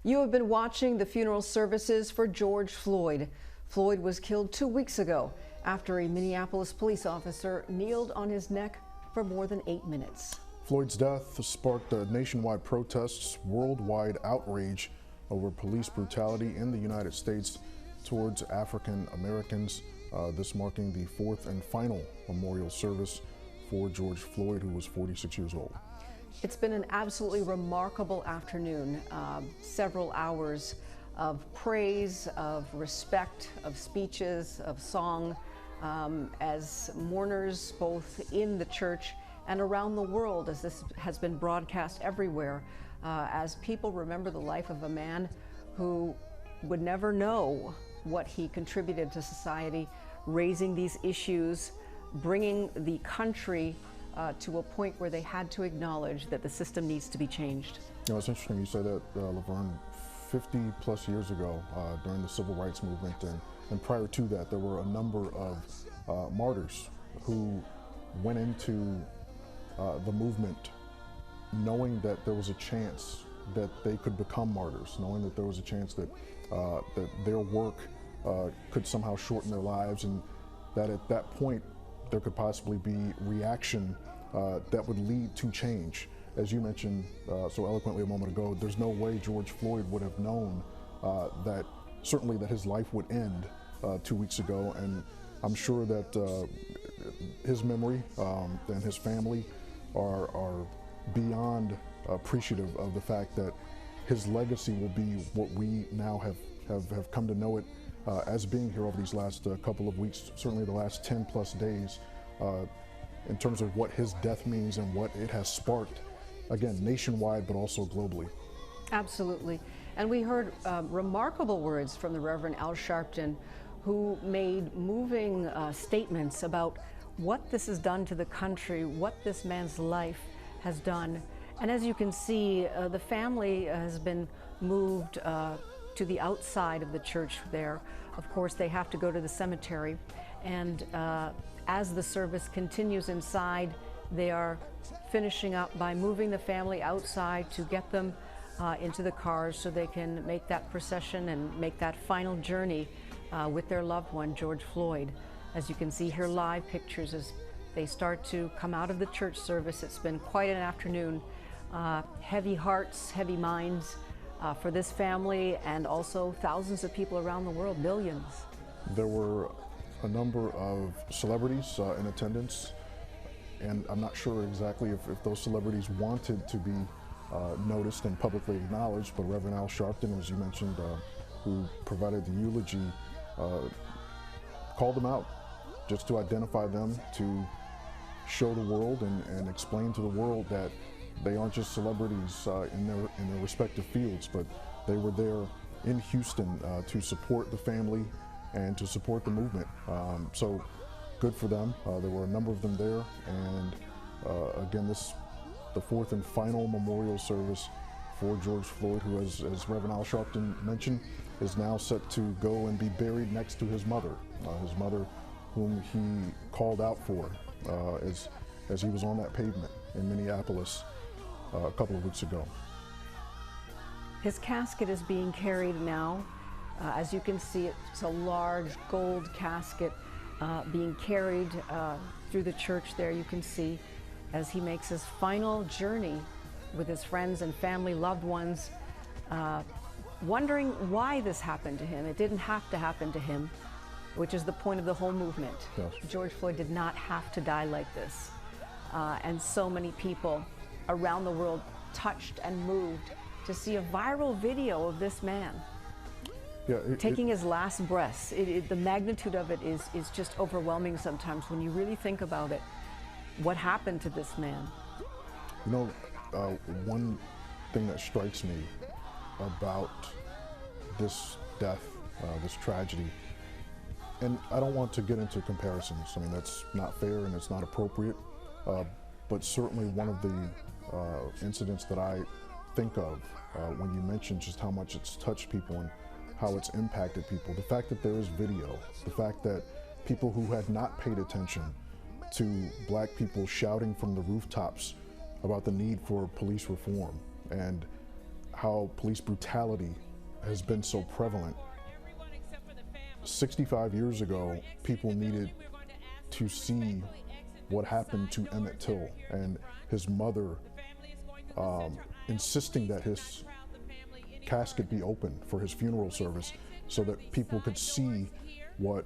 You have been watching the funeral services for George Floyd. Floyd was killed 2 weeks ago after a Minneapolis police officer kneeled on his neck for more than 8 minutes. Floyd's death sparked nationwide protests, worldwide outrage over police brutality in the United States towards African Americans, this marking the fourth and final memorial service for George Floyd, who was 46 years old. It's been an absolutely remarkable afternoon. Several hours of praise, of respect, of speeches, of song, as mourners both in the church and around the world, as this has been broadcast everywhere, as people remember the life of a man who would never know what he contributed to society, raising these issues, bringing the country to a point where they had to acknowledge that the system needs to be changed. You know, it's interesting you say that, Laverne. 50 plus years ago, during the civil rights movement, and prior to that, there were a number of martyrs who went into the movement knowing that there was a chance that they could become martyrs, knowing that there was a chance that that their work could somehow shorten their lives, and that at that point there could possibly be reaction that would lead to change. As you mentioned so eloquently a moment ago, there's no way George Floyd would have known that his life would end 2 weeks ago, and I'm sure that his memory and his family are beyond appreciative of the fact that his legacy will be what we now have come to know it as being here over these last couple of weeks, certainly the last 10 plus days, in terms of what his death means and what it has sparked, again, nationwide, but also globally. Absolutely. And we heard remarkable words from the Reverend Al Sharpton, who made moving statements about what this has done to the country, what this man's life has done. And as you can see, the family has been moved to the outside of the church there. Of course, they have to go to the cemetery. And as the service continues inside, they are finishing up by moving the family outside to get them into the cars so they can make that procession and make that final journey with their loved one, George Floyd. As you can see here, live pictures as they start to come out of the church service. It's been quite an afternoon. Heavy hearts, heavy minds for this family, and also thousands of people around the world, millions. There were a number of celebrities in attendance, and I'm not sure exactly if those celebrities wanted to be noticed and publicly acknowledged, but Reverend Al Sharpton, as you mentioned, who provided the eulogy, called them out just to identify them, to show the world and explain to the world that they aren't just celebrities in their respective fields, but they were there in Houston to support the family and to support the movement. So good for them. There were a number of them there, and again, the fourth and final memorial service for George Floyd, who, as Reverend Al Sharpton mentioned, is now set to go and be buried next to his mother whom he called out for as he was on that pavement in Minneapolis a couple of weeks ago. His casket is being carried now. As you can see, it's a large gold casket being carried through the church there. You can see as he makes his final journey with his friends and family, loved ones, wondering why this happened to him. It didn't have to happen to him, which is the point of the whole movement. Yes. George Floyd did not have to die like this. And so many people around the world touched and moved to see a viral video of this man taking his last breaths. The magnitude of it is just overwhelming sometimes when you really think about it. What happened to this man? You know, one thing that strikes me about this death, this tragedy, and I don't want to get into comparisons. I mean, that's not fair and it's not appropriate, but certainly one of the incidents that I think of when you mention just how much it's touched people and how it's impacted people, the fact that there is video, the fact that people who had not paid attention to black people shouting from the rooftops about the need for police reform, and how police brutality has been so prevalent. 65 years ago, people needed to see what happened to Emmett Till and his mother insisting that his casket be open for his funeral service so that people could see what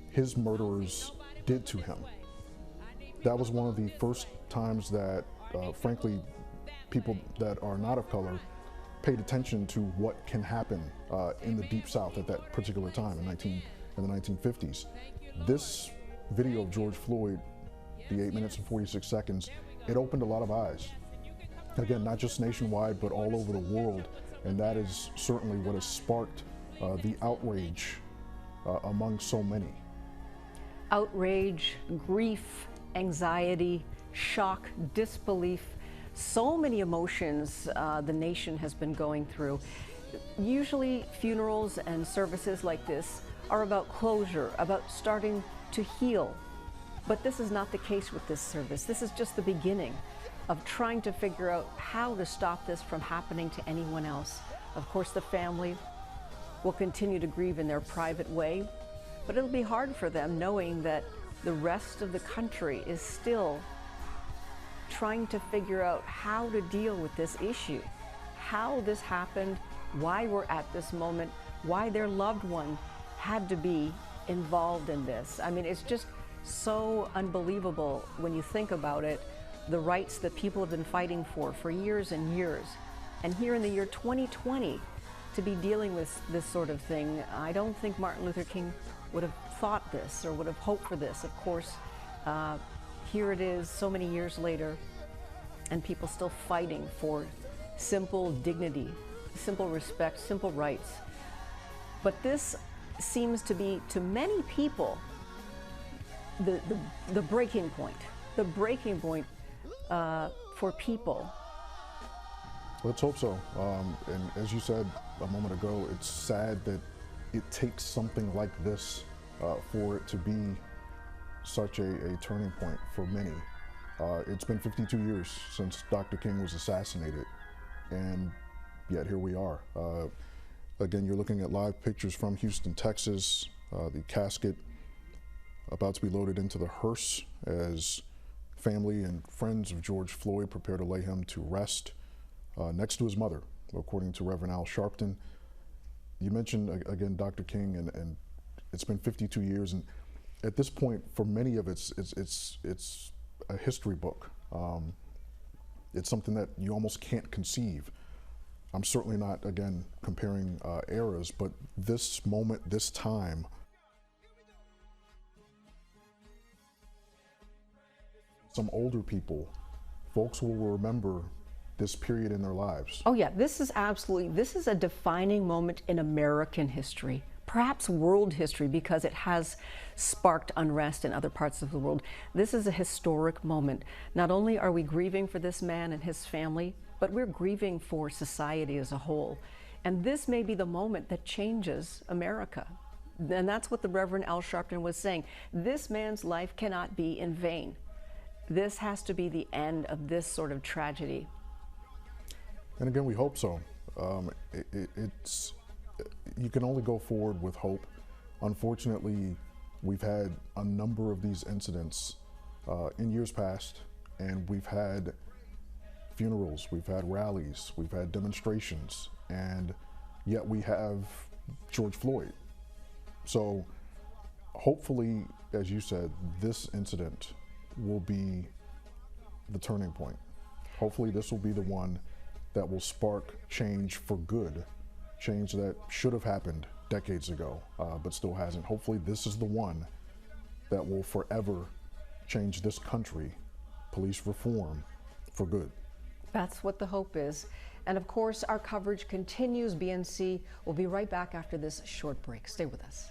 his murderers did to him. That was one of the first times that, frankly, people that are not of color paid attention to what can happen in the Deep South at that particular time in the 1950s. This video of George Floyd, the 8 minutes and 46 seconds, it opened a lot of eyes. Again, not just nationwide, but all over the world. And that is certainly what has sparked the outrage among so many. Outrage, grief, anxiety, shock, disbelief, so many emotions the nation has been going through. Usually funerals and services like this are about closure, about starting to heal. But this is not the case with this service. This is just the beginning of trying to figure out how to stop this from happening to anyone else. Of course, the family will continue to grieve in their private way, but it'll be hard for them knowing that the rest of the country is still trying to figure out how to deal with this issue, how this happened, why we're at this moment, why their loved one had to be involved in this. I mean, it's just so unbelievable when you think about it, the rights that people have been fighting for years and years. And here in the year 2020, to be dealing with this sort of thing, I don't think Martin Luther King would have thought this or would have hoped for this. Of course, here it is so many years later, and people still fighting for simple dignity, simple respect, simple rights. But this seems to be, to many people, the breaking point for people. Let's hope so. And as you said a moment ago, it's sad that it takes something like this for it to be such a turning point for many. It's been 52 years since Dr. King was assassinated, and yet here we are. Again, you're looking at live pictures from Houston, Texas, the casket about to be loaded into the hearse as family and friends of George Floyd prepare to lay him to rest next to his mother, according to Reverend Al Sharpton. You mentioned, again, Dr. King, and it's been 52 years, and at this point, for many of it's a history book. It's something that you almost can't conceive. I'm certainly not, again, comparing eras, but this moment, this time, some older people, folks will remember this period in their lives. Oh yeah, this is a defining moment in American history, perhaps world history, because it has sparked unrest in other parts of the world. This is a historic moment. Not only are we grieving for this man and his family, but we're grieving for society as a whole. And this may be the moment that changes America. And that's what the Reverend Al Sharpton was saying. This man's life cannot be in vain. This has to be the end of this sort of tragedy. And again, we hope so. You can only go forward with hope. Unfortunately, we've had a number of these incidents in years past, and we've had funerals, we've had rallies, we've had demonstrations, and yet we have George Floyd. So hopefully, as you said, this incident will be the turning point. Hopefully this will be the one that will spark change for good, change that should have happened decades ago, but still hasn't. Hopefully this is the one that will forever change this country, police reform, for good. That's what the hope is. And of course, our coverage continues. BNC will be right back after this short break. Stay with us.